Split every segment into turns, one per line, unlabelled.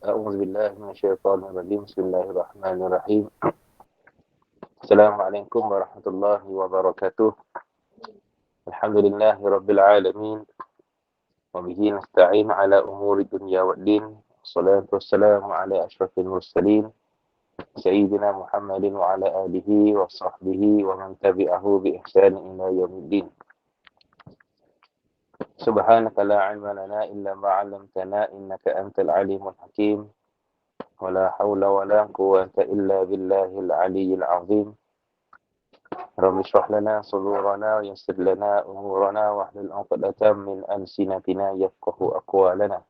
أعوذ بالله من الشيطان الرجيم. بسم الله الرحمن الرحيم. السلام عليكم ورحمة الله وبركاته. الحمد لله رب العالمين وبه نستعين على أمور الدنيا والدين. والصلاة والسلام على أشرف المرسلين سيدنا محمد وعلى آله وصحبه ومن تبعه بإحسان إلى يوم الدين. سبحانك لا علم لنا إلا ما علمتنا إنك أنت العليم الحكيم. ولا حول ولا قوة إلا بالله العلي العظيم. رب اشرح لنا صدورنا ويسر لنا أمورنا واحلل عقدة من ألسنتنا يفقه أقوالنا.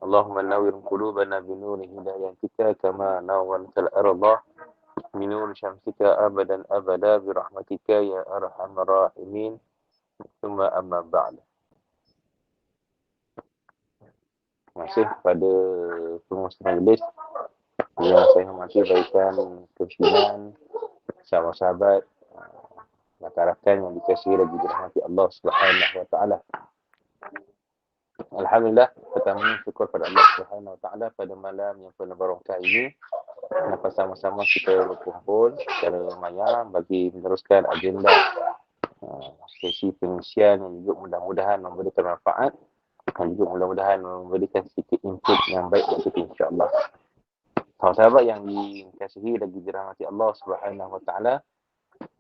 اللهم نور قلوبنا بنور هدايتك كما نورت الأرض بنور شمسك أبدا أبدا برحمتك يا أرحم الراحمين. ثم أما بعد. Masih pada pengurusan majlis yang saya hormati berikan kepimpinan sahabat-sahabat rakan-rakan yang dikasihi dan dirahmati Allah Subhanahu wa taala. Alhamdulillah, pertama syukur pada Allah Subhanahu wa taala pada malam yang penuh barakah ini dapat sama-sama kita berkumpul secara maya bagi meneruskan agenda sesi pengisian yang juga mudah-mudahan memberikan manfaat dan juga mudah-mudahan memberikan sedikit input yang baik buat kita insya-Allah. Sahabat-sahabat yang dikasihi dan dirahmati Allah Subhanahu wa taala,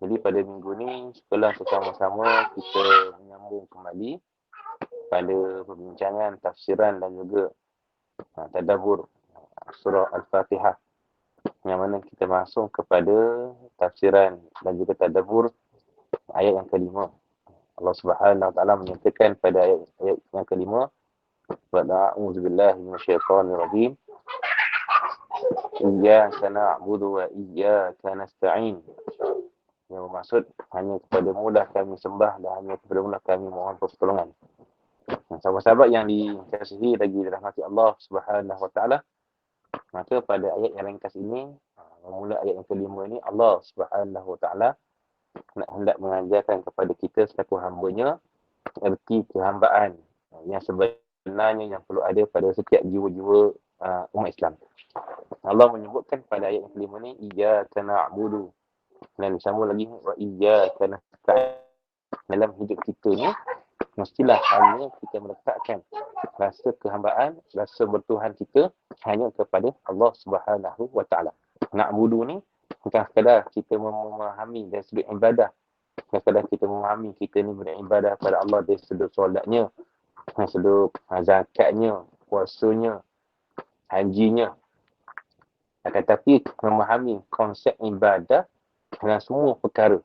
jadi pada minggu ni setelah bersama-sama kita menyambung kembali pada perbincangan tafsiran dan juga tadabbur surah Al-Fatihah, yang mana kita masuk kepada tafsiran dan juga tadabbur ayat yang kelima. Allah Subhanahu wa taala menyatakan pada ayat yang kelima, wa a'udzubillahi minasyaitonir rajim. Iyyaka na'budu wa iyyaka nasta'in. Yang bermaksud hanya kepadamu lah kami sembah dan hanya kepadamu lah kami mohon pertolongan. Sahabat-sahabat yang dikasihi lagi dirahmati Allah Subhanahu wa taala, maka pada ayat yang ringkas ini, memula ayat yang kelima ini, Allah Subhanahu wa taala hendak mengajarkan kepada kita selaku hamba-Nya erti kehambaan yang sebenarnya yang perlu ada pada setiap jiwa-jiwa umat Islam. Allah menyebutkan pada ayat yang kelima ni, iyyaka na'budu, dan disambung lagi wa iyyaka nasta'in. Dalam hidup kita ni mestilah hanya kita meletakkan rasa kehambaan, rasa bertuhan kita hanya kepada Allah Subhanahu wa taala. Na'budu ni bukan sekadar kita memahami dari sudut ibadah, bukan sekadar kita memahami kita ni beribadah pada Allah dari sudut solatnya, dari sudut zakatnya, puasanya, hajinya, tetapi memahami konsep ibadah dalam semua perkara.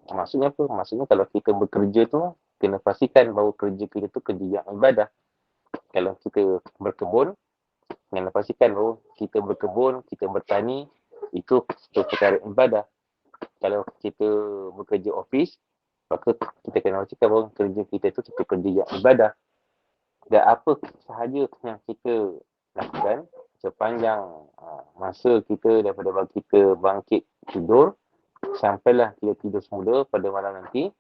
Maksudnya apa? Maksudnya kalau kita bekerja tu, kena pastikan bahawa kerja kita tu kerja yang ibadah. Kalau kita berkebun, kena pastikan bahawa kita berkebun, kita bertani, itu perkara ibadah. Kalau kita bekerja office, maka kita kena pastikan bahawa kerja kita tu satu kerja yang ibadah. Dan apa sahaja yang kita lakukan sepanjang masa kita daripada kita bangkit tidur sampailah kita tidur semula pada malam nanti,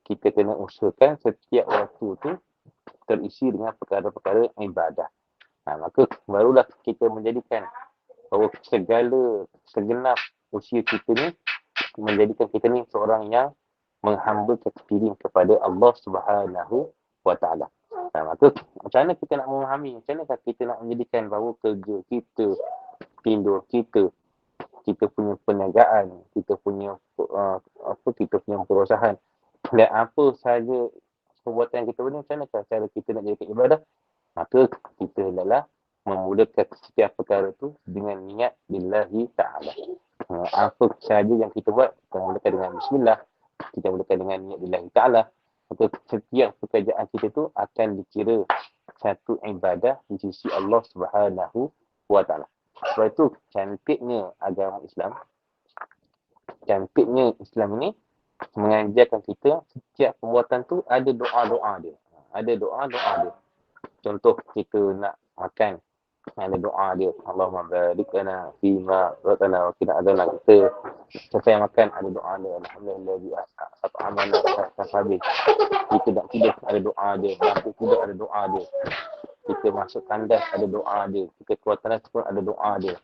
kita kena usahakan setiap waktu tu terisi dengan perkara-perkara ibadah. Maka barulah kita menjadikan bahawa segenap usia kita ni menjadikan kita ni seorang yang menghambakan diri kepada Allah Subhanahu wa taala. Maka macam mana kita nak memahami, macam mana kita nak menjadikan bahawa kerja kita, tidur kita, kita punya perniagaan, kita punya kita punya perusahaan dan apa sahaja perbuatan kita ni, macam mana cara kita nak jadikan ibadah? Maka kita hendaklah memulakan setiap perkara tu dengan niat lillahi ta'ala. Apa sahaja yang kita buat, kita mulakan dengan bismillah, kita mulakan dengan niat lillahi ta'ala. Maka setiap pekerjaan kita tu akan dikira satu ibadah di sisi Allah Subhanahu wa ta'ala. Sebab itu cantiknya agama Islam, cantiknya Islam ini mengajarkan kita setiap perbuatan tu ada doa-doa dia. Ada doa-doa dia. Contoh kita nak makan, ada doa dia. Allahumma barik lana fima razaqtana wa qina adzabannar. Kita selesai makan ada doa dia. Alhamdulillah at'amana sampai habis. Kita nak tidur ada doa dia. Bangkit tidur ada doa dia. Kita masuk tandas ada doa dia. Kita keluar tandas pun ada doa dia.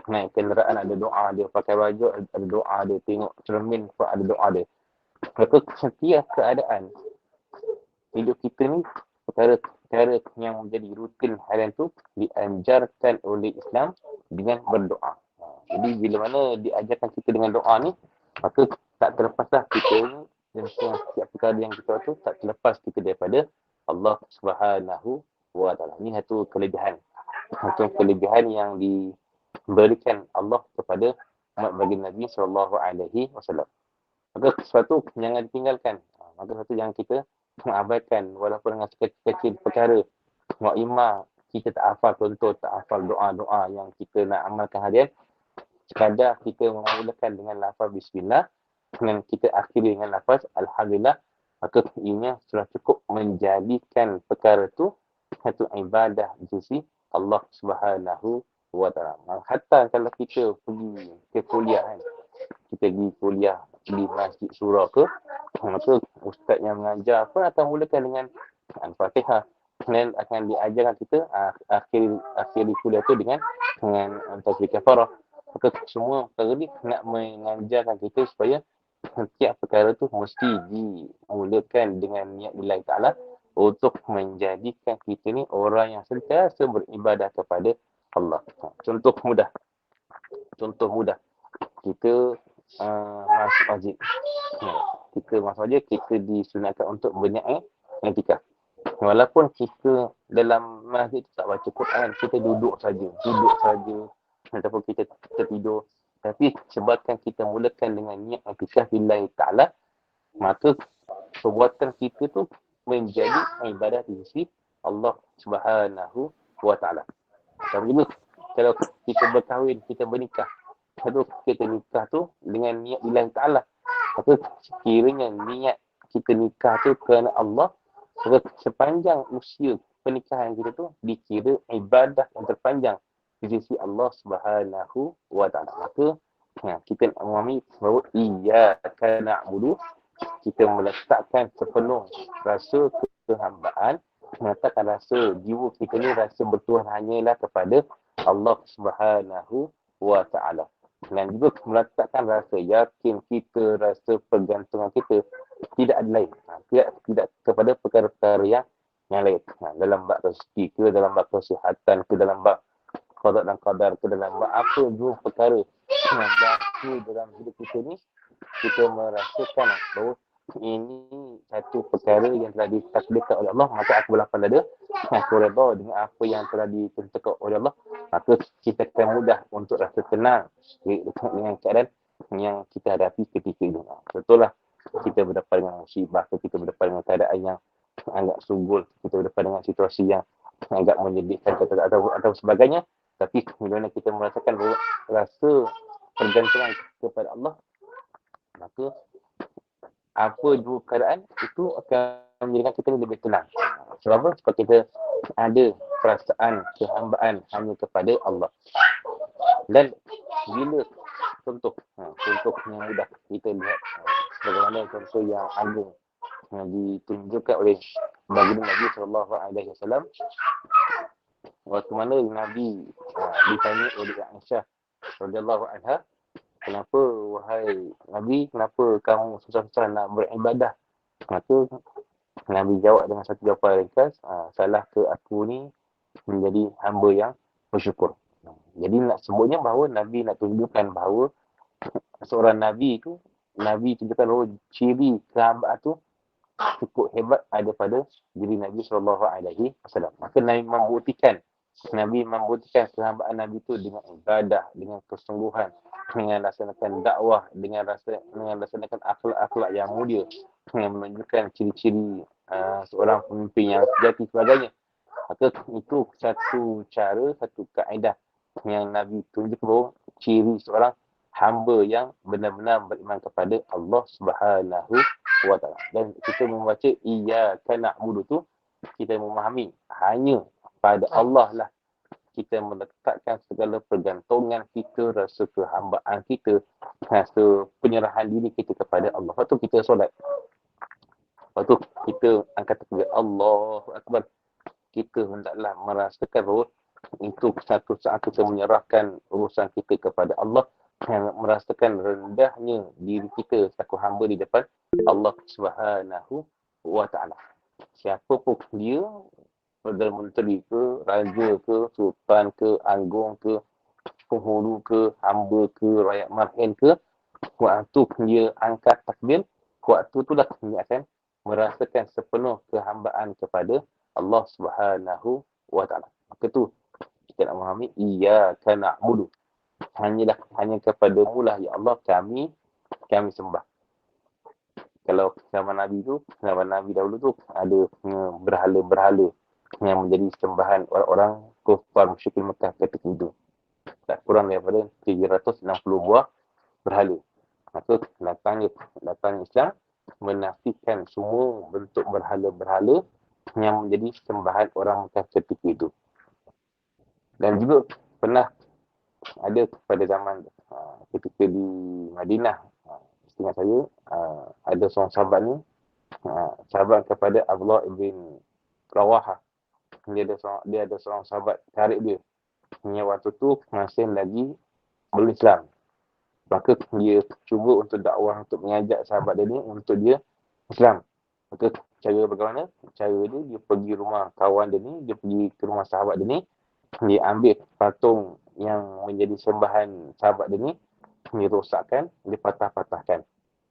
Naik kenderaan ada doa dia. Pakai baju ada doa dia. Tengok cermin pun ada doa dia. Maka setiap keadaan hidup kita ni perkara-perkara yang menjadi rutin harian tu diajarkan oleh Islam dengan berdoa. Jadi bila mana diajarkan kita dengan doa ni, maka tak terlepaslah kita ni dan setiap perkara yang kita tu tak terlepas kita daripada Allah Subhanahu wa Ta'ala. Ini satu kelebihan. Satu kelebihan yang diberikan Allah kepada umat baginda Nabi SAW. Maka sesuatu jangan ditinggalkan. Maka sesuatu yang kita mengabaikan walaupun dengan sekecil-kecil perkara. Wa'imah kita tak hafal contoh, tak hafal doa-doa yang kita nak amalkan harian. Sekadar kita memulakan dengan lafaz bismillah dan kita akhiri dengan lafaz alhamdulillah, maka ianya sudah cukup menjadikan perkara tu satu ibadah di sisi Allah Subhanahu wa Ta'ala. Hatta kalau kita pergi ke kuliah kan, kita pergi kuliah di Masjid Surah ke, maka ustaz yang mengajar pun akan mulakan dengan Al-Fatihah dan akan diajarkan kita akhiri kuliah tu dengan tasbih kafarah. Maka semua perkara ni nak mengajarkan kita supaya setiap perkara tu mesti dimulakan dengan niat lillahi ta'ala untuk menjadikan kita ni orang yang sentiasa beribadah kepada Allah. Contoh mudah. Kita masuk masjid. Kita masuk masjid, kita disunatkan untuk berniat i'tikaf. Walaupun kita dalam masjid tak baca Quran, kita duduk saja ataupun kita tertidur, tapi sebabkan kita mulakan dengan niat i'tikaf billahi ta'ala, maka perbuatan kita tu menjadi ibadah di sisi Allah Subhanahu wa Ta'ala. Kalau kita berkahwin, kita bernikah, lalu kita nikah tu dengan niat billahi ta'ala, maka sekiranya niat kita nikah tu kerana Allah, maka sepanjang usia pernikahan kita tu dikira ibadah yang terpanjang di sisi Allah Subhanahu wa Ta'ala. Maka kita nak memahami bahawa iyyaka na'budu, kita meletakkan sepenuh rasa kehambaan, meletakkan rasa jiwa kita ni rasa bertuhan hanyalah kepada Allah Subhanahu wa Ta'ala. Dan juga meletakkan rasa yakin kita, rasa pergantungan kita tidak ada lain. Tidak kepada perkara-perkara yang lain. Dalam bab rezeki ke, dalam bab kesihatan ke, dalam bab qada dan qadar ke, dalam bab apa juga perkara yang berlaku dalam hidup kita ni, kita merasakan bahawa ini satu perkara yang telah ditakdirkan oleh Allah, maka aku berlapang dada, aku redha dengan apa yang telah ditentukan oleh Allah, maka kita akan mudah untuk rasa tenang dengan keadaan yang kita hadapi ketika ini. Betul lah, kita berdepan dengan musibah, kita berdepan dengan keadaan yang agak sugul, kita berdepan dengan situasi yang agak menyedihkan atau sebagainya, tapi bila kita merasakan bahawa rasa pergantungan kepada Allah, maka apa juga keadaan itu akan menjadikan kita lebih tenang. Sebab apa? Sebab kita ada perasaan kehambaan hanya kepada Allah. Dan bila contoh yang mudah kita lihat, bagaimana contoh yang agung yang ditunjukkan oleh baginda Nabi SAW, waktu mana Nabi ditanya oleh Aisyah radhiyallahu anha, kenapa wahai Nabi, kenapa kamu susah-susah nak beribadah? Maka Nabi jawab dengan satu jawapan ringkas, salah ke aku ni menjadi hamba yang bersyukur. Jadi nak sebutnya bahawa Nabi nak tunjukkan bahawa seorang Nabi tunjukkan bahawa ciri kehambaan tu cukup hebat ada pada diri Nabi SAW. Maka Nabi membuktikan kehambaan Nabi itu dengan ibadah, dengan kesungguhan, dengan laksanakan dakwah, dengan laksanakan akhlak-akhlak yang mulia, dengan menunjukkan ciri-ciri seorang pemimpin yang sejati sebagainya. Maka itu satu cara, satu kaedah yang Nabi tunjuk bahawa ciri seorang hamba yang benar-benar beriman kepada Allah Subhanahu wa Ta'ala. Dan kita membaca iyyaka na'budu tu, kita memahami hanya pada Allah lah kita meletakkan segala pergantungan kita, rasa kehambaan kita, rasa penyerahan diri kita kepada Allah. Lepas tu kita solat. Lepas tu kita angkat takbir Allahu Akbar. kita hendaklah merasakan bahawa itu satu saat kita menyerahkan urusan kita kepada Allah, yang merasakan rendahnya diri kita satu hamba di depan Allah Subhanahu wa Ta'ala. Siapa pun dia, Perdana Menteri ke, Raja ke, Sultan ke, Anggung ke, penghulu ke, hamba ke, rakyat marhen ke, waktu dia angkat takbir, waktu itulah dia akan merasakan sepenuh kehambaan kepada Allah Subhanahu wa Ta'ala. Maka tu kita nak memahami iyyaka na'budu. Hanya kepadamu lah ya Allah kami sembah. Kalau zaman Nabi dahulu tu ada berhala-berhala yang menjadi sembahan orang-orang kufar musyrikin Mekah ketika itu. Tak kurang daripada 360 buah berhala. Maka datangnya Islam menafikan semua bentuk berhala-berhala yang menjadi sembahan orang Mekah ketika itu. Dan juga pernah ada pada zaman ketika di Madinah, ingat saya, ada seorang sahabat ni, sahabat kepada Abdullah ibn Rawaha. Dia ada seorang sahabat karib dia. Yang waktu tu masih lagi belum Islam. Maka dia cuba untuk dakwah, untuk mengajak sahabat dia ni untuk dia Islam. Maka cara bagaimana? Cara dia pergi rumah kawan dia ni, dia pergi ke rumah sahabat dia ni, dia ambil patung yang menjadi sembahan sahabat dia ni, dia rosakkan, dia patah-patahkan.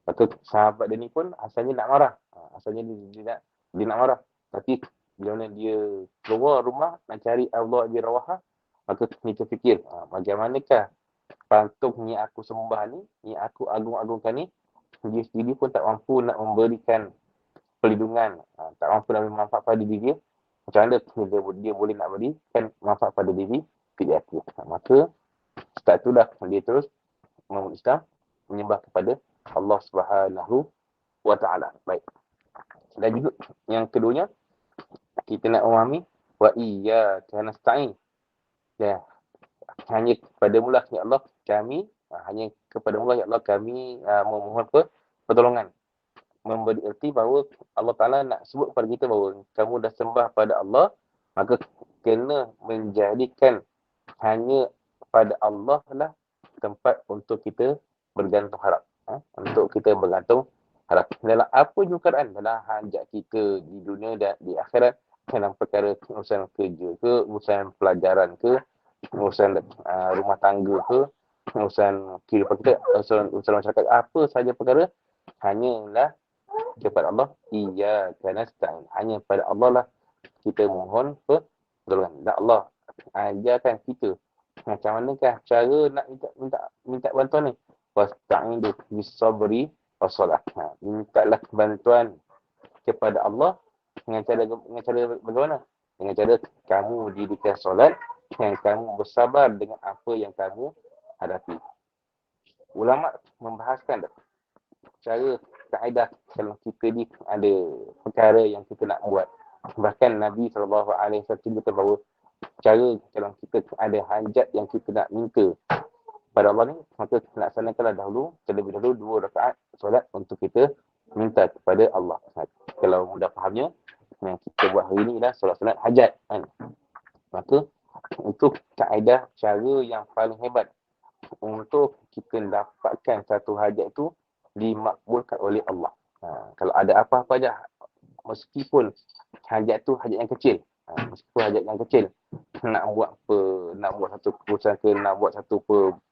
Maka sahabat dia ni pun asalnya nak marah. Asalnya dia nak marah. Tapi bila dia keluar rumah nak cari Allah bin Rawaha, maka dia terfikir, bagaimanakah patung yang aku sembah ni, yang aku agung-agungkan ni, dia sendiri pun tak mampu nak memberikan perlindungan, tak mampu nak beri manfaat pada diri dia. Macam mana dia boleh nak berikan manfaat pada diri aku. Maka sejak itulah dia terus memeluk Islam, menyembah kepada Allah Subhanahu wa Ta'ala. Baik. Dan juga yang keduanya, kita nak memahami wa iyyaka nasta'in. Ya, hanya kepadamu lah ya Allah kami, hanya kepadamu lah ya Allah kami memohon pertolongan. Memberi erti bahawa Allah Ta'ala nak sebut kepada kita bahawa kamu dah sembah pada Allah, maka kena menjadikan hanya pada Allah lah tempat untuk kita bergantung harap. Untuk kita bergantung harap. Dalam apa juga keadaan, dalam hajat kita di dunia dan di akhirat, dalam perkara urusan kerja ke, urusan pelajaran ke, urusan rumah tangga ke, urusan kehidupan kita, urusan masyarakat, apa sahaja perkara, hanyalah kepada Allah, iyyaka nasta'in. Hanya pada Allah lah kita mohon pertolongan. Dan Allah ajarkan kita macam manakah cara nak minta bantuan ni. Wasta'inu bis-sabri was-salah. Mintalah bantuan kepada Allah dengan cara bagaimana? Dengan cara kamu dirikan solat, yang kamu bersabar dengan apa yang kamu hadapi. Ulama membahaskan cara kaedah kalau kita ni ada perkara yang kita nak buat. Bahkan Nabi SAW cerita bahawa cara kalau kita ada hajat yang kita nak minta pada Allah ni, maka laksanakanlah terlebih dahulu 2 rakaat solat untuk kita minta kepada Allah. Kalau mudah fahamnya, yang kita buat hari ni adalah solat hajat kan. Maka untuk kaedah cara yang paling hebat untuk kita dapatkan satu hajat itu dimakbulkan oleh Allah. Kalau ada apa-apa aja, meskipun hajat tu hajat yang kecil, nak buat satu keputusan ke, nak buat satu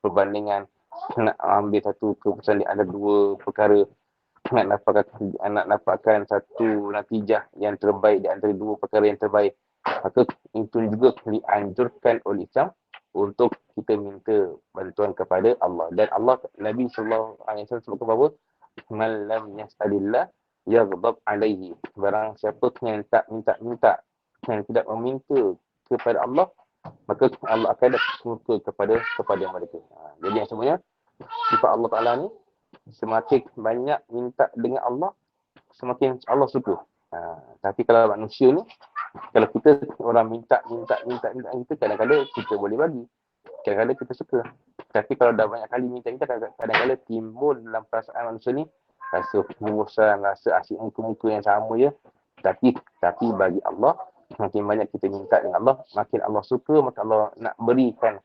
perbandingan, nak ambil satu keputusan di antara 2 perkara, nak dapatkan satu natijah yang terbaik di antara 2 perkara yang terbaik, maka itu juga dianjurkan oleh Islam untuk kita minta bantuan kepada Allah. Dan Allah, Nabi SAW sebutkan bahawa man lam yas'alillah yaghdab alaihi. Barang siapa yang tak minta, yang tidak meminta kepada Allah, maka Allah akan murka kepada mereka. Jadi yang sebenarnya sifat Allah Ta'ala ni, semakin banyak minta dengan Allah, semakin Allah suka. Tapi kalau manusia ni, kalau kita orang minta kita, kadang-kadang kita boleh bagi, kadang-kadang kita suka. Tapi kalau dah banyak kali minta kita, kadang-kadang timbul dalam perasaan manusia ni rasa pengurusan, rasa asyik muka-muka yang sama je. Tapi bagi Allah, Makin banyak kita minta dengan Allah, makin Allah suka, maka Allah nak berikan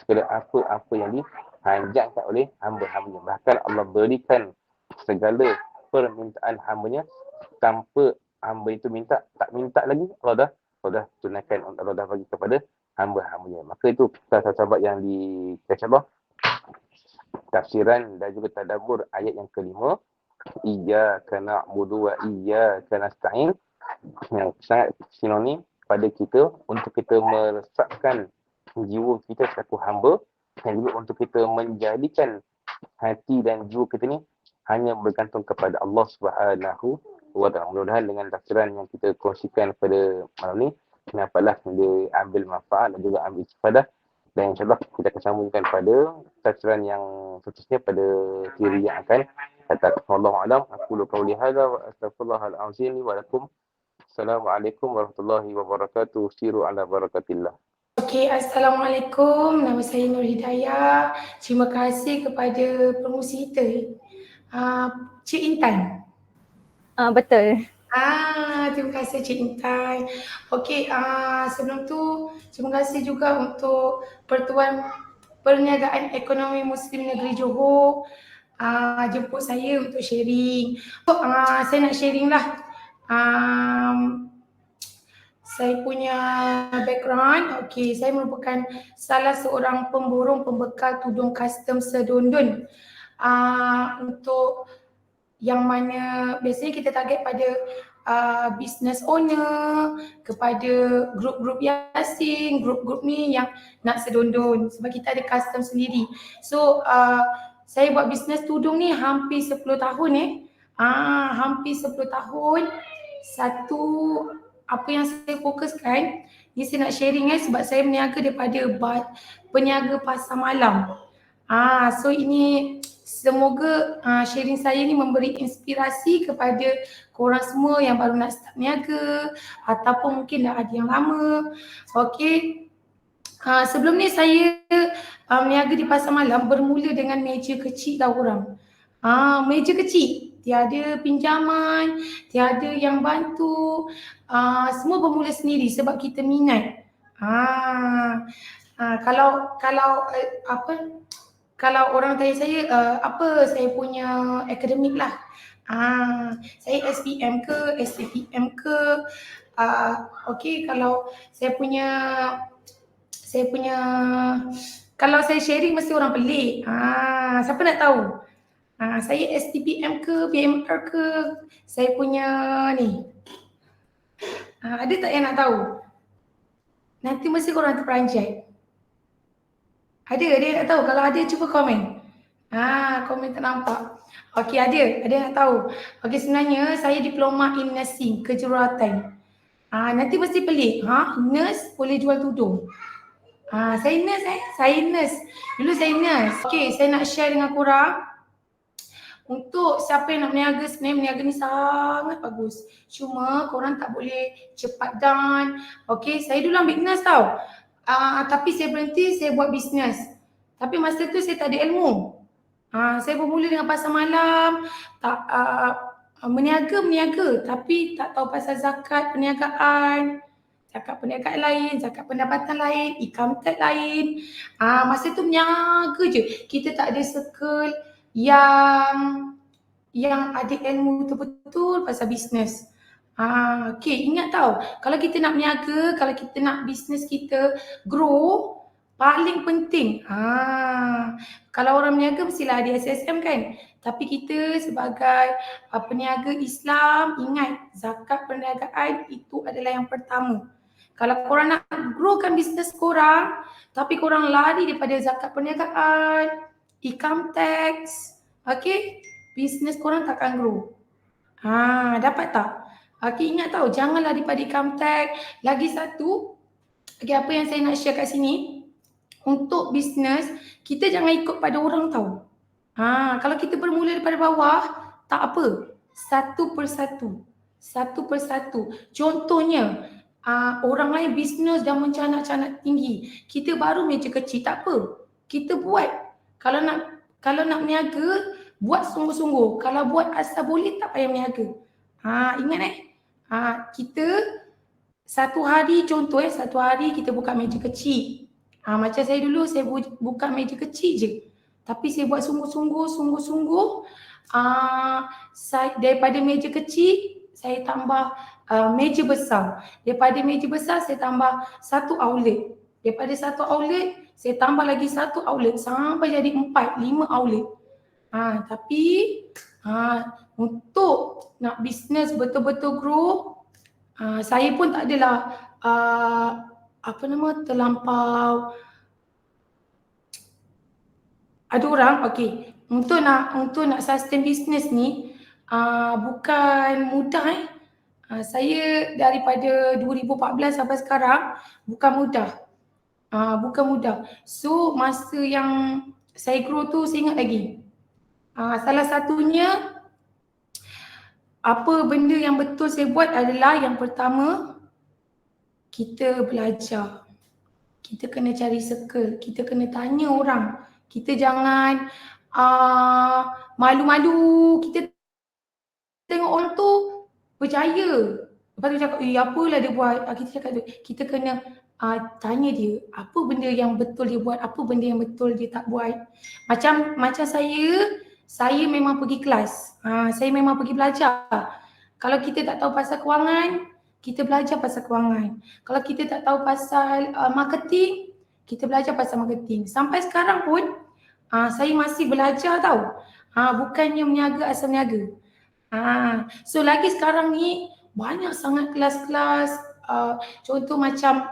segala apa-apa yang dihanjatkan oleh hamba-hambanya. Bahkan Allah berikan segala permintaan hambanya tanpa hamba itu minta, tak minta lagi, Allah dah tunaikan, Allah dah bagi kepada hamba-hambanya. Maka itu sahabat yang dikasih Allah, tafsiran dan juga tadabbur ayat yang kelima, iyyaka na'budu wa iyyaka nasta'in, yang sangat sinonim pada kita untuk kita meresapkan jiwa kita selaku hamba, dan juga untuk kita menjadikan hati dan jiwa kita ni hanya bergantung kepada Allah Subhanahu wa ta'ala. Mudah-mudahan dengan tafsiran yang kita kongsikan pada malam ni, dapatlah dia ambil manfaat dan juga ambil istifadah, dan insyaAllah kita akan sambungkan pada tafsiran yang seterusnya pada siri yang akan datang. Wallahu a'lam. Aqulu qawli hadza wa astaghfirullahal azim wa lakum. Assalamualaikum warahmatullahi wabarakatuh. Siru ala barakatillah.
Okey, Assalamualaikum. Nama saya Nur Hidayah. Terima kasih kepada pengurusi kita, Cik Intan.
Betul.
Terima kasih Cik Intan. Okey, sebelum tu terima kasih juga untuk Pertuan Perniagaan Ekonomi Muslim Negeri Johor jemput saya untuk sharing. Saya nak sharing lah. Saya punya background, okey, saya merupakan salah seorang pemborong pembekal tudung custom sedondon. Untuk yang mana biasanya kita target pada business owner, kepada grup-grup Yasin, grup-grup ni yang nak sedondon sebab kita ada custom sendiri. So saya buat business tudung ni hampir 10 tahun hampir 10 tahun. Satu apa yang saya fokuskan ni, saya nak sharing sebab saya berniaga daripada peniaga pasar malam. So ini semoga sharing saya ni memberi inspirasi kepada korang semua yang baru nak start niaga ataupun mungkin dah ada yang lama. Okey. Sebelum ni saya niaga di pasar malam bermula dengan meja kecil lah orang. Meja kecil, tiada pinjaman, tiada yang bantu, semua bermula sendiri sebab kita minat. Kalau orang tanya saya apa saya punya akademik lah, saya SPM ke, SCPM ke, okey, kalau kalau saya sharing mesti orang pelik. Siapa nak tahu? Saya STPM ke, PMR ke, saya punya ni. Ada tak yang nak tahu? Nanti mesti korang terperanjat. Ada yang nak tahu? Kalau ada cuba komen. Komen tak nampak. Okey, ada yang nak tahu. Okey, sebenarnya saya diploma in nursing, kejuratan. Nanti mesti pelik. Nurse boleh jual tudung. Saya nurse. Dulu saya nurse. Okey, saya nak share dengan korang. Untuk siapa yang nak berniaga, sebenarnya berniaga ni sangat bagus. Cuma korang tak boleh cepat down. Okey, saya dulu ambil nurse tau. Tapi saya berhenti, saya buat bisnes. Tapi masa tu saya tak ada ilmu. Saya bermula dengan pasar malam, berniaga, tapi tak tahu pasal zakat perniagaan. Zakat perniagaan lain, zakat pendapatan lain, income tax lain. Masa tu berniaga je. Kita tak ada circle yang ada ilmu betul-betul pasal bisnes. Okay, ingat tau, kalau kita nak berniaga, kalau kita nak bisnes kita grow, paling penting kalau orang berniaga mestilah ada SSM kan. Tapi kita sebagai peniaga Islam, ingat zakat perniagaan itu adalah yang pertama. Kalau korang nak growkan bisnes korang, tapi korang lari daripada zakat perniagaan, income tax, okay, bisnes korang takkan grow. Dapat tak? Okay, ingat tau, jangan lari pada income tax. Lagi satu, apa yang saya nak share kat sini, untuk bisnes, kita jangan ikut pada orang tau. Kalau kita bermula daripada bawah, tak apa. Satu persatu. Contohnya, orang lain bisnes dah mencanak-canak tinggi. Kita baru meja kecil, tak apa. Kita buat. Kalau nak berniaga, buat sungguh-sungguh. Kalau buat asal boleh, tak payah berniaga. Ingat kita satu hari contoh satu hari kita buka meja kecil. Macam saya dulu saya buka meja kecil je. Tapi saya buat sungguh-sungguh. Daripada meja kecil saya tambah meja besar. Daripada meja besar saya tambah satu outlet. Daripada satu outlet saya tambah lagi satu outlet sampai jadi 4, 5 outlet. Tapi untuk nak bisnes betul-betul grow, saya pun tak adalah terlampau ada orang untuk nak sustain bisnes ni bukan mudah saya daripada 2014 sampai sekarang bukan mudah. So masa yang saya grow tu saya ingat lagi. Salah satunya apa benda yang betul saya buat adalah yang pertama, kita belajar. Kita kena cari circle, kita kena tanya orang. Kita jangan malu-malu, kita tengok orang tu berjaya. Lepas tu cakap, apalah dia buat. Kita cakap tu, kita kena tanya dia, apa benda yang betul dia buat, apa benda yang betul dia tak buat. Macam saya memang pergi kelas. Saya memang pergi belajar. Kalau kita tak tahu pasal kewangan, kita belajar pasal kewangan. Kalau kita tak tahu pasal marketing, kita belajar pasal marketing. Sampai sekarang pun saya masih belajar tau. Bukannya meniaga asal meniaga. So lagi sekarang ni banyak sangat kelas-kelas, contoh macam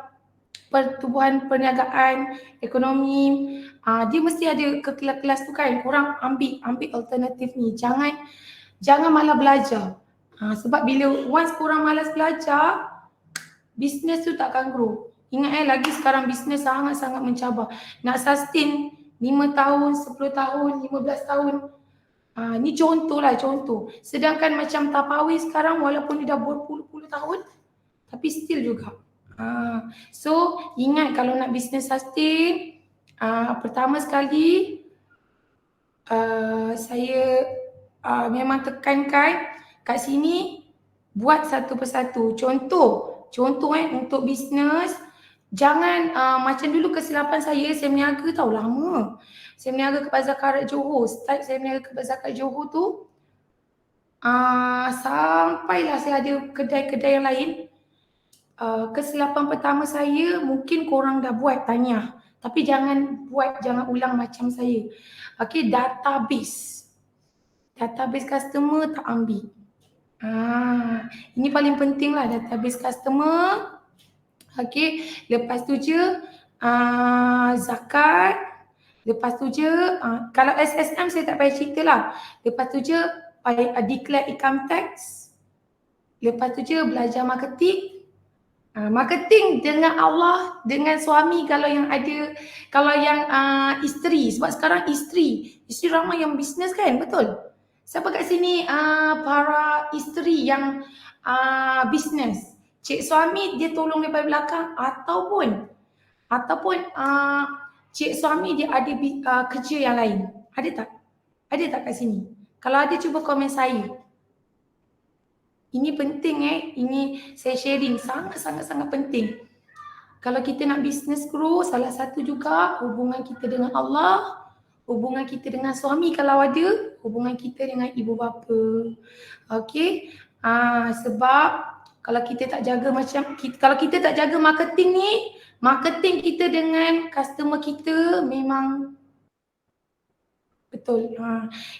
pertubuhan perniagaan, ekonomi, dia mesti ada ke kelas-kelas tu kan. Korang ambil alternatif ni. Jangan malah belajar. Sebab bila once korang malas belajar, bisnes tu takkan grow. Ingat lagi sekarang bisnes sangat-sangat mencabar. Nak sustain 5 tahun, 10 tahun, 15 tahun. Ni contoh. Sedangkan macam Tapawi sekarang walaupun dia dah berpuluh-puluh tahun, tapi still juga. So ingat kalau nak bisnes sustain, pertama sekali saya memang tekankan kat sini buat satu persatu. Contoh untuk bisnes, jangan macam dulu kesilapan saya meniaga tau lama. Saya meniaga ke Bazar Karat Johor. Start saya meniaga ke Bazar Karat Johor tu sampailah saya ada kedai-kedai yang lain. Kesilapan pertama saya mungkin korang dah buat tanya, tapi jangan ulang macam saya. Database customer tak ambil. Ini paling penting lah, database customer. Lepas tu je zakat. Lepas tu je kalau SSM saya tak payah cerita lah. Lepas tu je declare income tax. Lepas tu je belajar marketing. Marketing dengan Allah, dengan suami kalau yang isteri. Sebab sekarang isteri ramai yang bisnes kan, betul? Siapa kat sini para isteri yang bisnes? Cik suami dia tolong daripada belakang ataupun cik suami dia ada kerja yang lain. Ada tak kat sini? Kalau ada cuba komen saya. Ini penting ini saya sharing, sangat-sangat penting. Kalau kita nak bisnes grow, salah satu juga hubungan kita dengan Allah, hubungan kita dengan suami kalau ada, hubungan kita dengan ibu bapa. Sebab kalau kita tak jaga kalau kita tak jaga marketing ni, marketing kita dengan customer kita memang betul.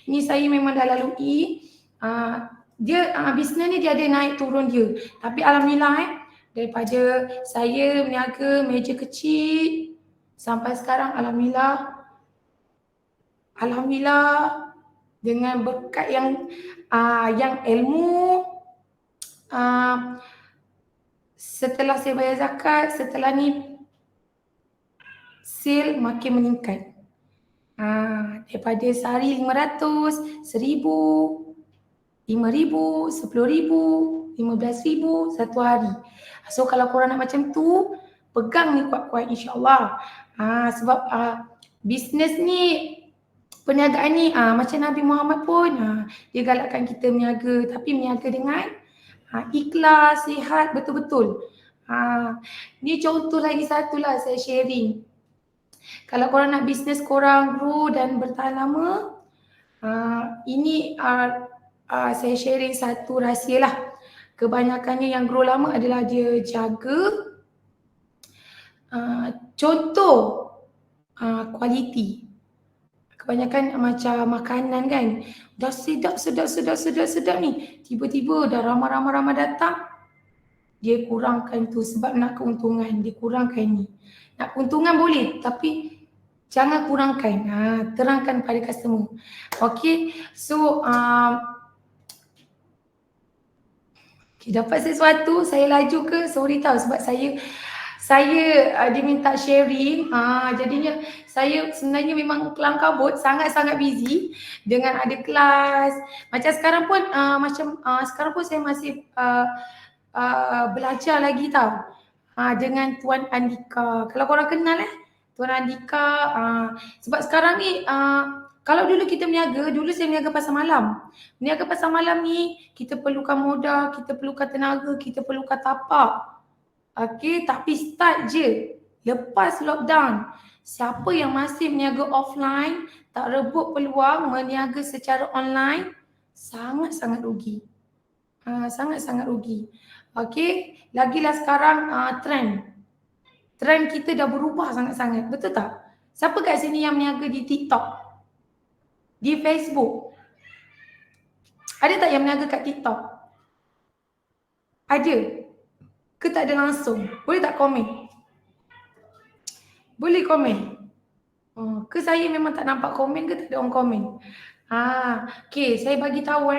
Ini saya memang dah lalui. Dia bisnes ni dia ada naik turun dia. Tapi alhamdulillah daripada saya meniaga meja kecil sampai sekarang alhamdulillah dengan berkat yang ilmu, setelah saya bayar zakat, setelah ni sale makin meningkat. Daripada sehari 500, 1000, 5,000, 10,000, 15,000 satu hari. So kalau korang nak macam tu, pegang ni kuat-kuat insyaAllah. Sebab bisnes ni, perniagaan ni macam Nabi Muhammad pun dia galakkan kita meniaga, tapi meniaga dengan ikhlas, sihat, betul-betul. Ni contoh lagi satu lah saya sharing. Kalau korang nak bisnes korang grow dan bertahan lama, ini saya sharing satu rahsia lah. Kebanyakannya yang grow lama adalah dia jaga contoh kualiti. Kebanyakan macam makanan kan, dah sedap ni, tiba-tiba dah ramai datang, dia kurangkan tu sebab nak keuntungan, dia kurangkan ni. Nak keuntungan boleh tapi jangan kurangkan, terangkan pada customer. Okay, so dapat sesuatu, saya laju ke, sorry tau sebab saya diminta sharing, jadinya saya sebenarnya memang kelang kabut, sangat-sangat busy dengan ada kelas. Macam sekarang pun sekarang pun saya masih belajar lagi tau dengan Tuan Andika. Kalau korang kenal Tuan Andika, sebab sekarang ni kalau dulu kita berniaga, dulu saya berniaga pasar malam. Berniaga pasar malam ni kita perlukan modal, kita perlukan tenaga, kita perlukan tapak. Okay, tapi start je. Lepas lockdown, siapa yang masih berniaga offline, tak rebut peluang berniaga secara online, sangat-sangat rugi. Sangat-sangat rugi. Okay, lagilah sekarang trend kita dah berubah sangat-sangat. Betul tak? Siapa kat sini yang berniaga di TikTok? Di Facebook? Ada tak yang berniaga kat TikTok? Ada? Ke tak ada langsung? Boleh tak komen? Boleh komen? Ke saya memang tak nampak komen ke tak ada orang komen? Okay, saya bagi tahu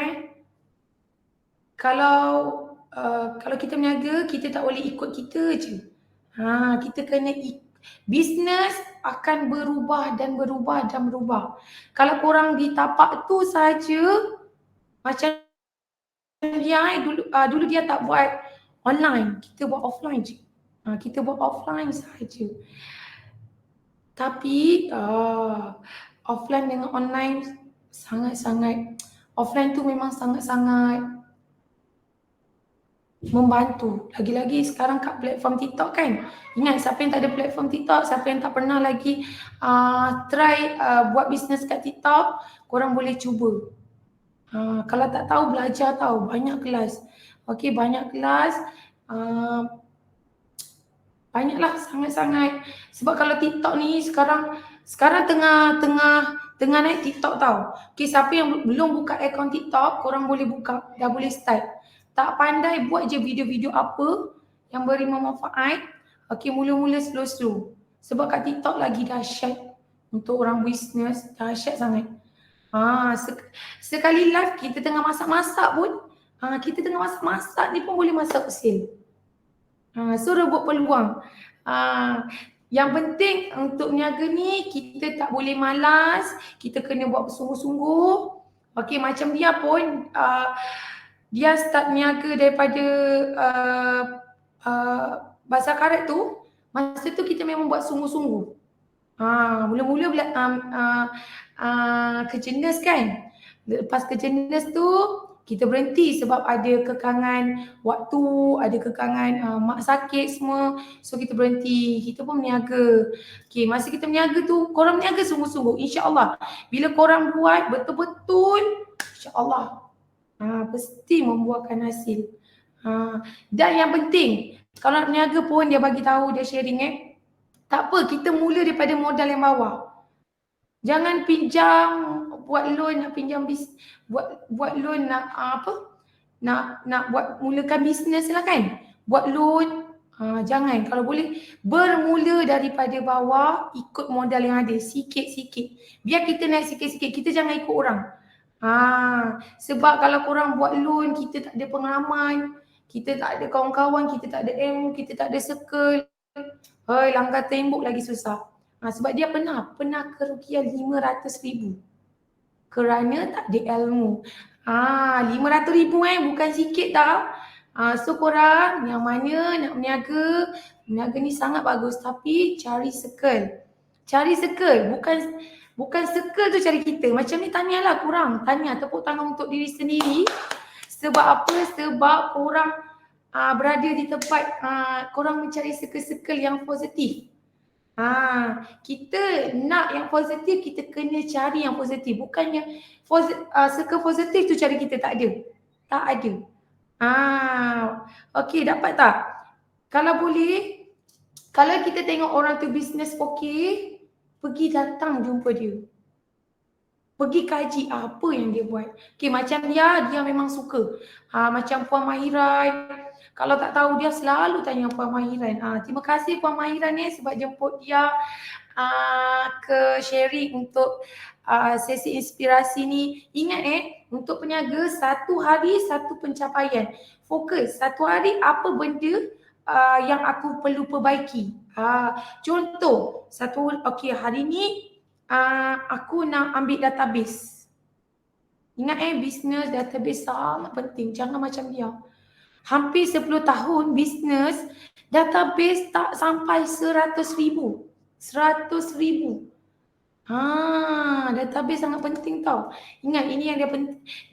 kalau kita berniaga, kita tak boleh ikut kita je. Kita kena bisnes akan berubah dan berubah. Kalau korang di tapak tu saja, macam dia dulu dia tak buat online, kita buat offline je. Kita buat offline saja. Tapi offline dengan online sangat-sangat, offline tu memang sangat-sangat membantu. Lagi-lagi sekarang kat platform TikTok kan. Ingat, siapa yang tak ada platform TikTok, siapa yang tak pernah lagi try buat bisnes kat TikTok, korang boleh cuba. Kalau tak tahu, belajar tahu. Banyak kelas. Okay, banyak kelas. Banyaklah, sangat-sangat. Sebab kalau TikTok ni sekarang tengah naik TikTok tau. Okay, siapa yang belum buka akaun TikTok, korang boleh buka. Dah boleh start. Tak pandai, buat je video-video apa yang beri manfaat. Okay, mula-mula slow-slow. Sebab kat TikTok lagi dahsyat untuk orang bisnes, dahsyat sangat. Sekali live kita tengah masak-masak pun, kita tengah masak-masak ni pun boleh masuk sale. So rebut peluang. Yang penting untuk niaga ni, kita tak boleh malas, kita kena buat bersungguh-sungguh. Okay, macam dia pun dia start niaga daripada Bazar Karat tu, masa tu kita memang buat sungguh-sungguh. Mula-mula kerja nurse kan. Lepas kerja nurse tu, kita berhenti sebab ada kekangan waktu, ada kekangan mak sakit semua. So kita berhenti, kita pun berniaga. Okay, masa kita berniaga tu, korang berniaga sungguh-sungguh. InsyaAllah, bila korang buat betul-betul, InsyaAllah pasti membuahkan hasil. Dan yang penting, kalau nak berniaga pun dia bagi tahu, dia sharing tak apa, kita mula daripada modal yang bawah. Jangan pinjam, buat loan, nak pinjam buat loan nak nak buat mulakan bisnes lah kan. Buat loan, jangan. Kalau boleh bermula daripada bawah, ikut modal yang ada sikit-sikit. Biar kita naik sikit-sikit, kita jangan ikut orang. Sebab kalau korang buat loan, kita tak ada pengalaman, kita tak ada kawan-kawan, kita tak ada ilmu, kita tak ada circle, langgar tembok lagi susah. Sebab dia pernah kerugian 500,000 kerana tak ada ilmu. 500,000 bukan sikit tau. So korang yang mana nak berniaga ni sangat bagus, tapi cari circle. Cari circle, bukan circle tu cari kita. Macam ni tanyalah korang, tanya, tepuk tangan untuk diri sendiri. Sebab apa? Sebab korang berada di tempat korang mencari circle-circle yang positif. Kita nak yang positif, kita kena cari yang positif. Bukannya circle positif tu cari kita, tak ada. Tak ada. Okey, dapat tak? Kalau boleh, kalau kita tengok orang tu bisnes okey, pergi datang jumpa dia. Pergi kaji apa yang dia buat. Okey, macam dia memang suka. Macam Puan Mahiran, kalau tak tahu dia selalu tanya Puan Mahiran. Terima kasih Puan Mahiran ni sebab jemput dia ke sharing untuk sesi inspirasi ni. Ingat untuk peniaga, satu hari satu pencapaian. Fokus, satu hari apa benda yang aku perlu perbaiki. Contoh, okey, hari ni aku nak ambil database. Ingat bisnes database sangat penting. Jangan macam dia. Hampir 10 tahun bisnes database tak sampai 100,000. 100,000. Database sangat penting tau. Ingat, ini yang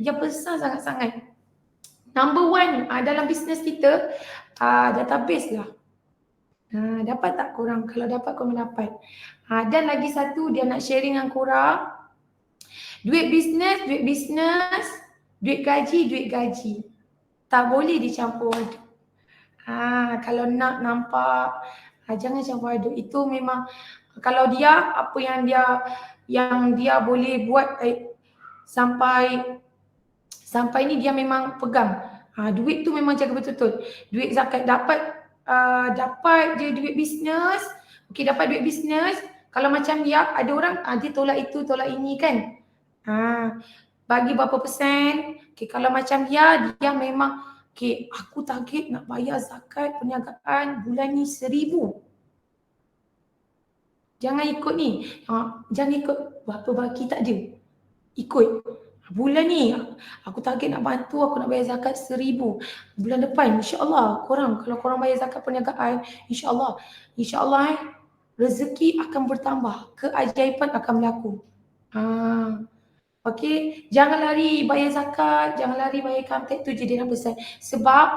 dia besar sangat-sangat. Number one dalam bisnes kita, database lah. Dapat tak korang? Kalau dapat, korang dapat. Dan lagi satu, dia nak sharing dengan korang. Duit bisnes, duit gaji. Tak boleh dicampur aduk. Kalau nak nampak, jangan campur aduk. Itu memang, kalau dia, apa yang dia boleh buat sampai ni dia memang pegang. Duit tu memang jaga betul-betul. Duit zakat dapat je duit bisnes. Okey, dapat duit bisnes. Kalau macam dia, ada orang dia tolak itu, tolak ini kan. Bagi berapa persen. Okey, kalau macam dia memang, okey, aku target nak bayar zakat perniagaan bulan ni 1,000. Jangan ikut ni. Jangan ikut berapa bagi, tak ada. Ikut. Bulan ni aku target nak bantu, aku nak bayar zakat 1,000. Bulan depan insya-Allah korang, kalau korang bayar zakat perniagaan, insya-Allah rezeki akan bertambah, keajaiban akan berlaku. Okey, jangan lari bayar zakat, jangan lari bayar income tax tu jadi yang besar. Sebab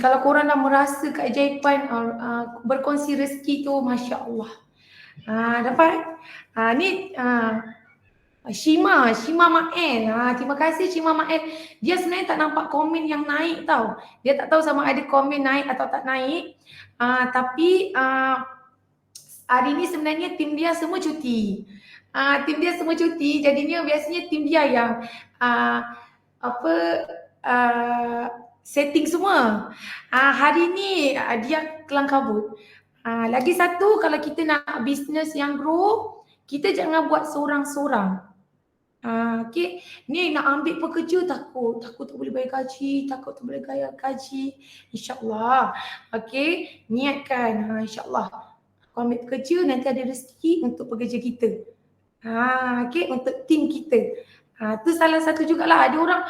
kalau korang dah merasa keajaiban berkongsi rezeki tu, masya-Allah. Dapat? Ni Shima Mael. Terima kasih Shima Mael. Dia sebenarnya tak nampak komen yang naik tau. Dia tak tahu sama ada komen naik atau tak naik. Tapi hari ni sebenarnya tim dia semua cuti. Jadinya biasanya tim dia yang setting semua. Hari ni dia kelang kabut. Lagi satu, kalau kita nak bisnes yang grow, kita jangan buat seorang-seorang. Okay, ni nak ambil pekerja takut tak boleh bayar gaji, takut tak boleh bayar gaji. InsyaAllah. Okay, niatkan. InsyaAllah. Kau ambil pekerja, nanti ada rezeki untuk pekerja kita. Okay, untuk tim kita. Tu salah satu jugalah. Ada orang,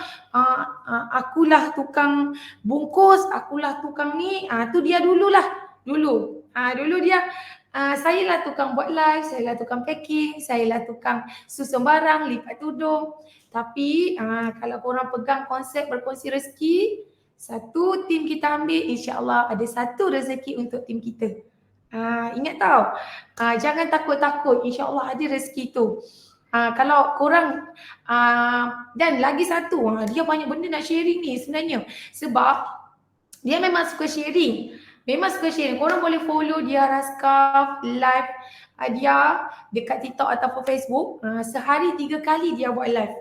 akulah tukang bungkus, akulah tukang ni. Tu dia dululah. Dulu dia, saya lah tukang buat live, saya lah tukang packing, saya lah tukang susun barang, lipat tudung. Tapi kalau korang pegang konsep berkongsi rezeki, satu tim kita ambil, insya-Allah ada satu rezeki untuk tim kita. Ingat tau, jangan takut-takut, insya-Allah ada rezeki tu. Kalau korang dan lagi satu, dia banyak benda nak sharing ni sebenarnya. Sebab dia memang suka sharing. Korang boleh follow dia Raskaf live dia dekat TikTok ataupun Facebook. Sehari 3 kali dia buat live.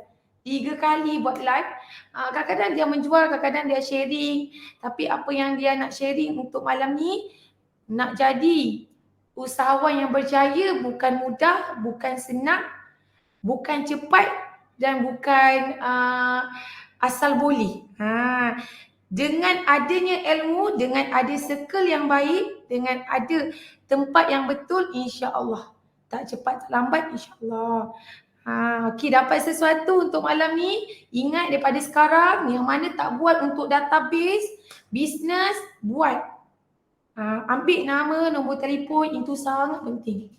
3 kali buat live. Kadang-kadang dia menjual, kadang-kadang dia sharing. Tapi apa yang dia nak sharing untuk malam ni, nak jadi usahawan yang berjaya bukan mudah, bukan senang, bukan cepat dan bukan asal boleh. Dengan adanya ilmu, dengan ada circle yang baik, dengan ada tempat yang betul, insya-Allah. Tak cepat, tak lambat, insya-Allah. Okey, dapat sesuatu untuk malam ni. Ingat daripada sekarang, yang mana tak buat untuk database, bisnes, buat. Ambil nama, nombor telefon, itu sangat penting.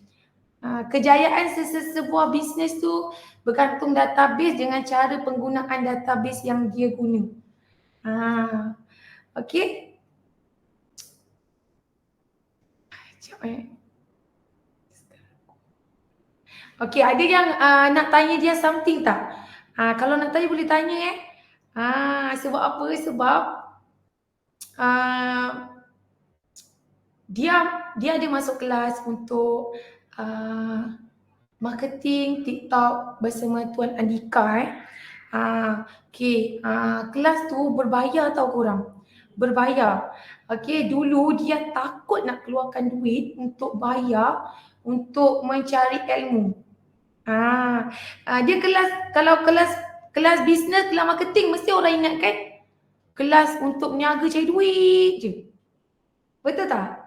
Kejayaan sebuah bisnes tu bergantung database dengan cara penggunaan database yang dia guna. Okey? Sekejap Okey, ada yang nak tanya dia something tak? Kalau nak tanya boleh tanya sebab apa? Sebab dia ada masuk kelas untuk marketing TikTok bersama Tuan Andika kelas tu berbayar tau korang. Berbayar. Okey, dulu dia takut nak keluarkan duit untuk bayar untuk mencari ilmu. Dia kelas, kalau kelas bisnes, kelas marketing mesti orang ingat kan? Kelas untuk meniaga cari duit je. Betul tak?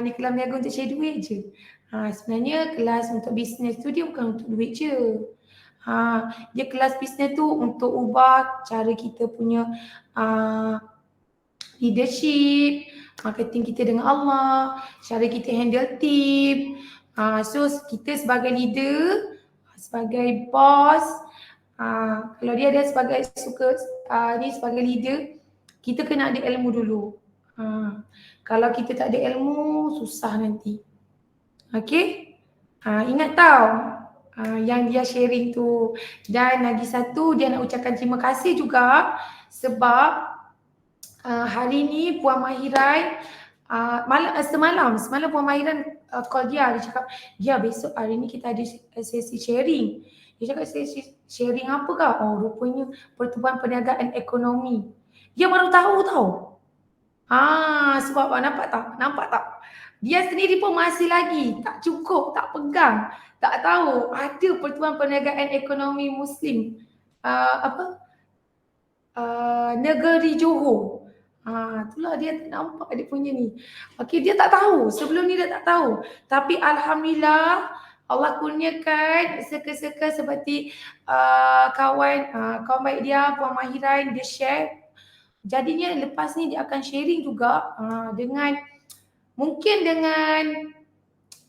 Ni kelas meniaga untuk cari duit je. Sebenarnya kelas untuk bisnes tu dia bukan untuk duit je. Dia kelas bisnes tu untuk ubah cara kita punya leadership, marketing kita dengan Allah, cara kita handle team. So kita sebagai leader, sebagai boss, kalau dia ada sebagai sebagai leader, kita kena ada ilmu dulu. Kalau kita tak ada ilmu, susah nanti. Okay? Ingat tau yang dia sharing tu. Dan lagi satu, dia nak ucapkan terima kasih juga sebab hari ni Puan Mahiran semalam Puan Mahiran call dia cakap, dia besok hari ni kita ada sesi sharing. Dia cakap sesi sharing apa kah? Oh, rupanya pertubuhan perniagaan ekonomi. Dia baru tahu tau. Sebab nampak tak? Dia sendiri pun masih lagi tak cukup, tak pegang, tak tahu ada pertubuhan perniagaan ekonomi Muslim negeri Johor. Itulah dia tak nampak dia punya ni. Okey, dia tak tahu. Sebelum ni dia tak tahu. Tapi alhamdulillah Allah kurniakan seka-seka seperti kawan baik dia Puan Mahiran, dia share. Jadinya lepas ni dia akan sharing juga dengan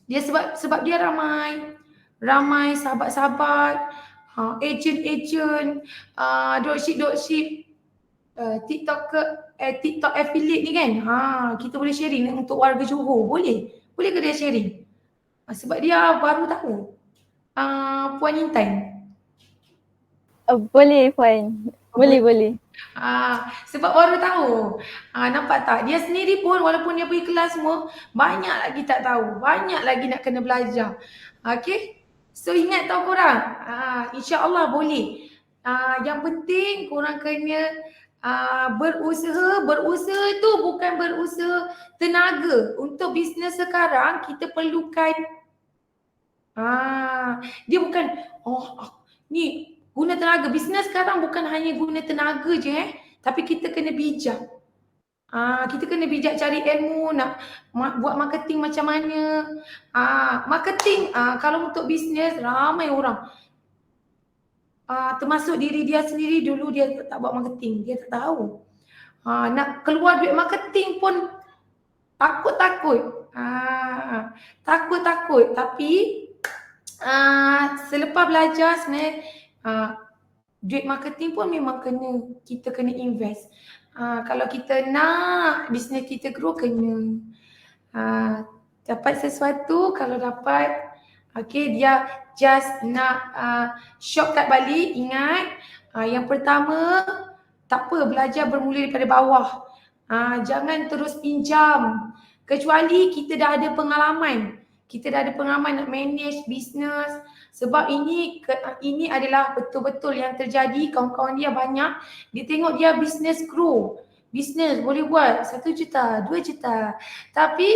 dia sebab dia ramai sahabat-sahabat, ejen-ejen, dropship TikTok affiliate ni kan. Kita boleh sharing untuk warga Johor. Boleh ke dia sharing? Sebab dia baru tahu. Puan Intan.
Boleh Puan. Boleh.
Sebab baru tahu. Nampak tak? Dia sendiri pun walaupun dia pergi kelas semua, banyak lagi tak tahu. Banyak lagi nak kena belajar. Okay? So ingat tau korang. InsyaAllah boleh. Yang penting korang kena berusaha. Berusaha tu bukan berusaha tenaga. Untuk bisnes sekarang kita perlukan dia bukan ni guna tenaga. Bisnes sekarang bukan hanya guna tenaga je tapi kita kena bijak. Kita kena bijak cari ilmu, nak buat marketing macam mana. Marketing kalau untuk bisnes ramai orang. Termasuk diri dia sendiri dulu dia tak buat marketing, dia tak tahu. Nak keluar duit marketing pun takut. Takut. Tapi selepas belajar sebenarnya duit marketing pun memang kita kena invest. Kalau kita nak bisnes kita grow, kena dapat sesuatu. Kalau dapat dia just nak shortcut balik. Ingat yang pertama, tak apa, belajar bermula daripada bawah. Jangan terus pinjam kecuali kita dah ada pengalaman. Kita dah ada pengalaman nak manage bisnes. Sebab ini adalah betul-betul yang terjadi. Kawan-kawan dia banyak, dia tengok dia bisnes grow. Bisnes boleh buat 1 juta, 2 juta. Tapi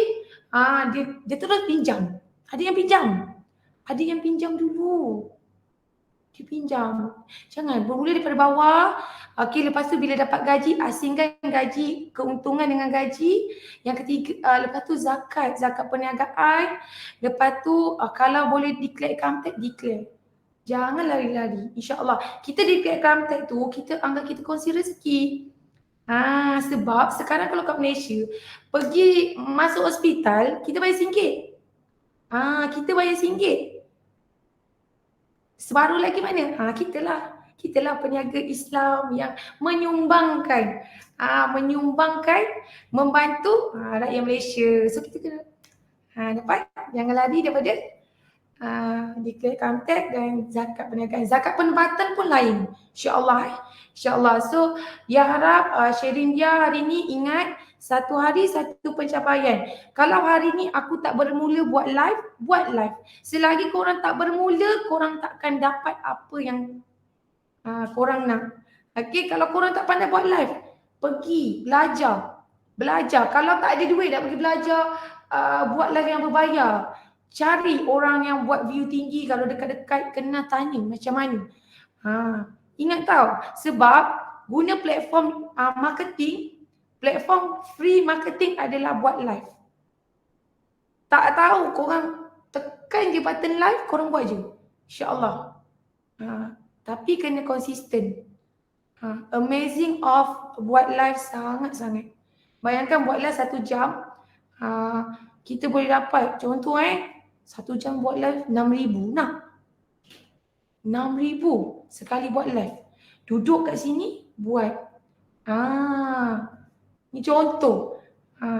dia terus pinjam. Ada yang pinjam dulu. Dia pinjam. Jangan, bermula daripada bawah. Lepas tu bila dapat gaji, asingkan gaji, keuntungan dengan gaji. Yang ketiga, lepas tu zakat perniagaan. Lepas tu kalau boleh declare income tax, declare. Jangan lari-lari. InsyaAllah. Kita declare income tax tu, kita anggap kita kongsi rezeki. Sebab sekarang kalau kat Malaysia, pergi masuk hospital, kita bayar RM1. Kita bayar RM1. Sebaru lagi mana? Kita lah. Kitalah peniaga Islam yang menyumbangkan, membantu rakyat Malaysia. So kita kena dapat, jangan lari daripada declare income tax dan zakat perniagaan. Zakat pendapatan pun lain, insyaAllah. InsyaAllah. So dia harap sharing dia hari ni, ingat satu hari satu pencapaian. Kalau hari ni aku tak bermula buat live. Selagi korang tak bermula, korang takkan dapat apa yang korang nak. Okay, kalau korang tak pandai buat live, pergi belajar. Kalau tak ada duit nak pergi belajar buat live yang berbayar. Cari orang yang buat view tinggi, kalau dekat-dekat kena tanya macam mana. Ingat tau, sebab guna platform marketing, platform free marketing adalah buat live. Tak tahu, korang tekan je button live, korang buat je. InsyaAllah. Tapi kena konsisten. Amazing of buat live sangat-sangat. Bayangkan buat live 1 jam, kita boleh dapat, contoh 1 jam buat live 6,000 nak. 6,000 sekali buat live. Duduk kat sini buat. Ni contoh.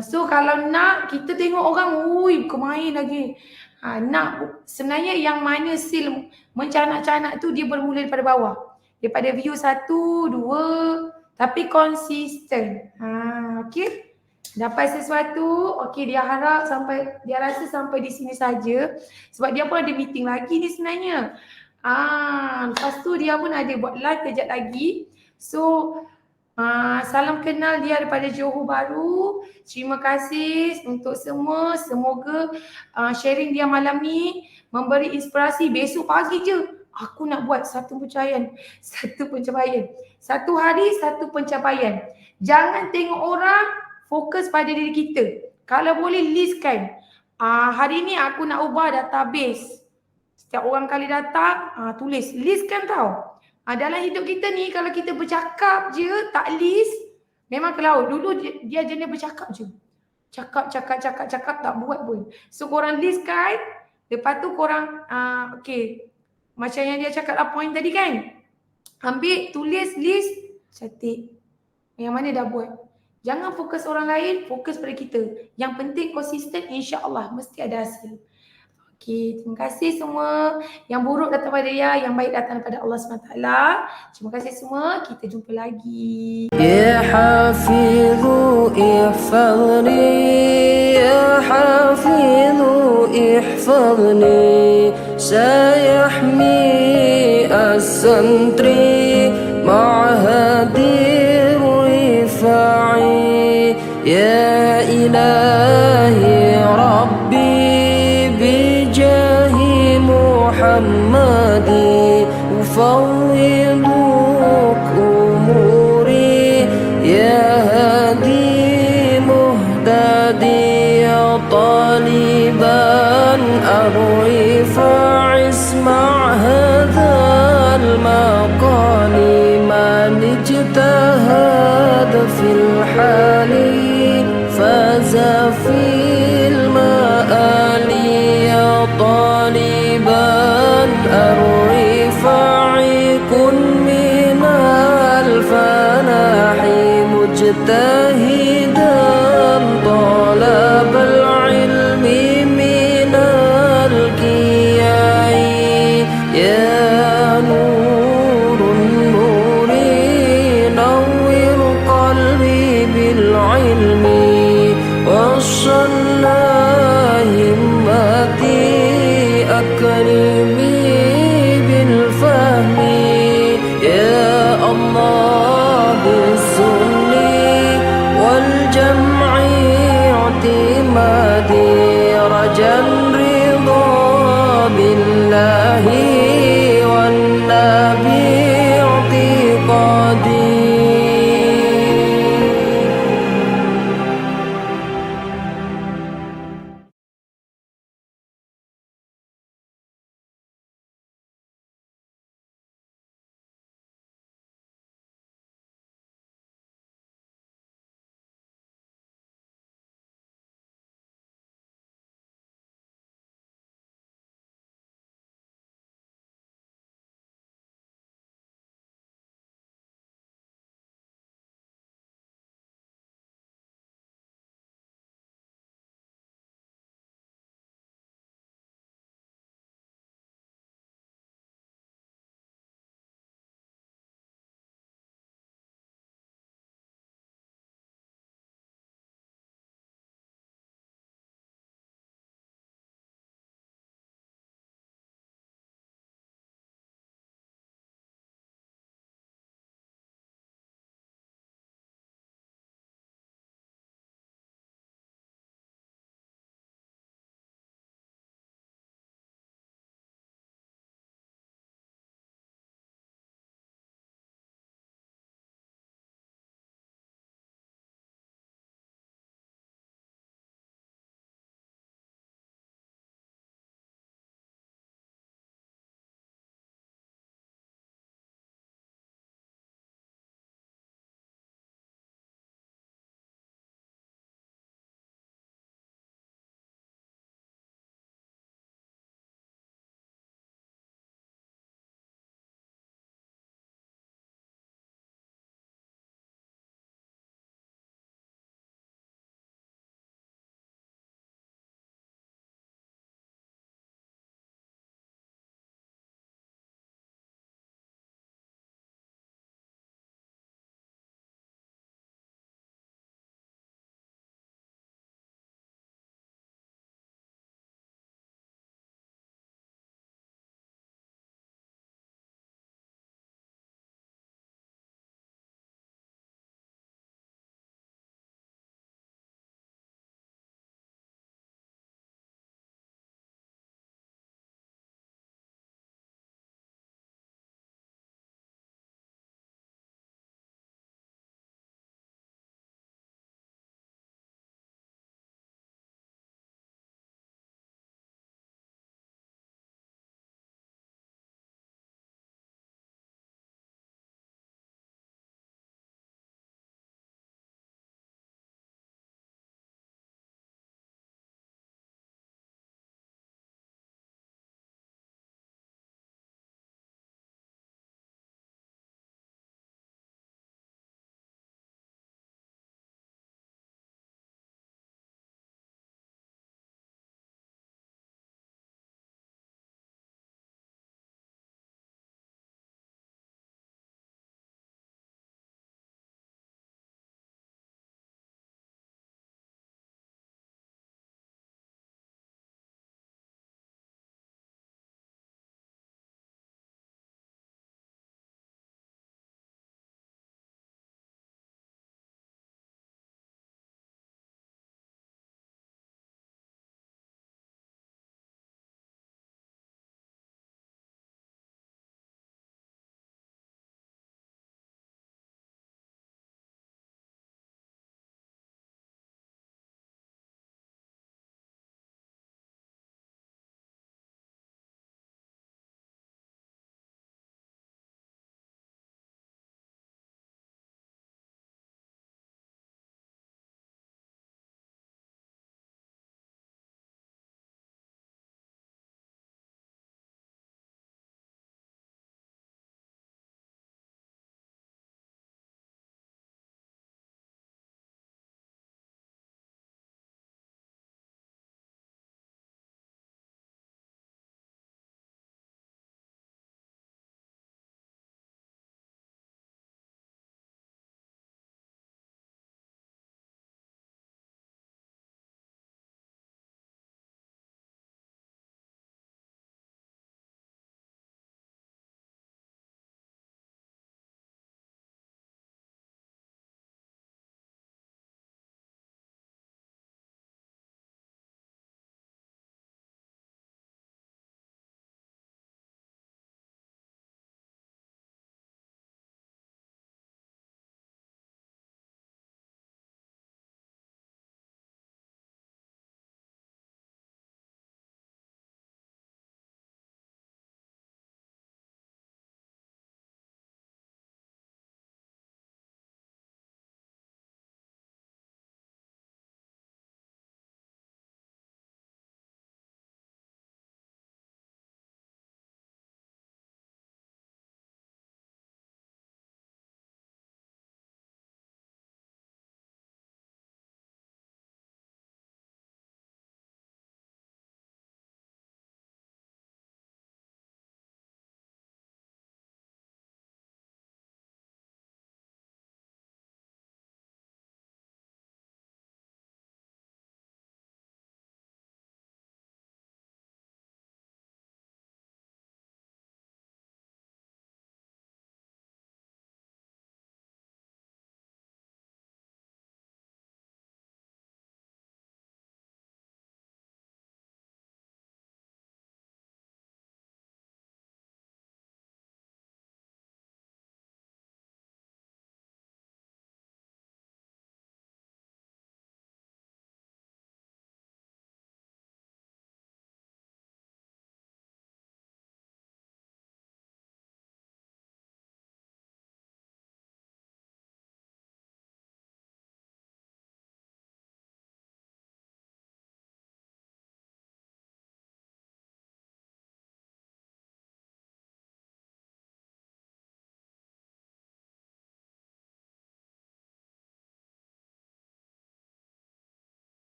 So kalau nak, kita tengok orang, kemain lagi. Nak, sebenarnya yang mana skill mencanak-canak tu dia bermula daripada bawah. Daripada view 1, 2, tapi konsisten. Okay. Dapat sesuatu, okey, dia rasa sampai di sini saja. Sebab dia pun ada meeting lagi ni sebenarnya. Lepas tu dia pun ada buat live kejap lagi. So salam kenal dia daripada Johor Bahru. Terima kasih untuk semua. Semoga sharing dia malam ni memberi inspirasi. Besok pagi je aku nak buat satu pencapaian. Satu hari satu pencapaian. Jangan tengok orang, fokus pada diri kita. Kalau boleh listkan. Hari ni aku nak ubah database. Setiap orang kali datang, tulis. Listkan tau. Dalam hidup kita ni, kalau kita bercakap je, tak list, memang ke laut. Dulu dia jenis bercakap je. Cakap, tak buat pun. So korang listkan. Lepas tu korang, okay. Macam yang dia cakap lah point tadi kan. Ambil, tulis, list, cantik. Yang mana dah buat. Jangan fokus orang lain, fokus pada kita. Yang penting konsisten, insya-Allah mesti ada hasil. Okey, terima kasih semua. Yang buruk datang pada dia, yang baik datang daripada Allah SWT. Terima kasih semua, kita jumpa lagi.
Ya Hafizu ihfazni, ya Hafizu ihfazni, sayahmi as-santri ma'hadi يا إلهي ربي بجاه محمد أفوض أموري يا هادي مهتدي يا طالبا أريف اسمع هذا المقال من اجتهد في الحال فاز في المآل يا طالبا الرفاع كن من الفلاح مجتهدا طلب العلم من الكياء يا نور النور نور قلبي بالعلم وصلى همتي أكرمي بالفهم يا الله بالسن والجمع اعتمادي رجل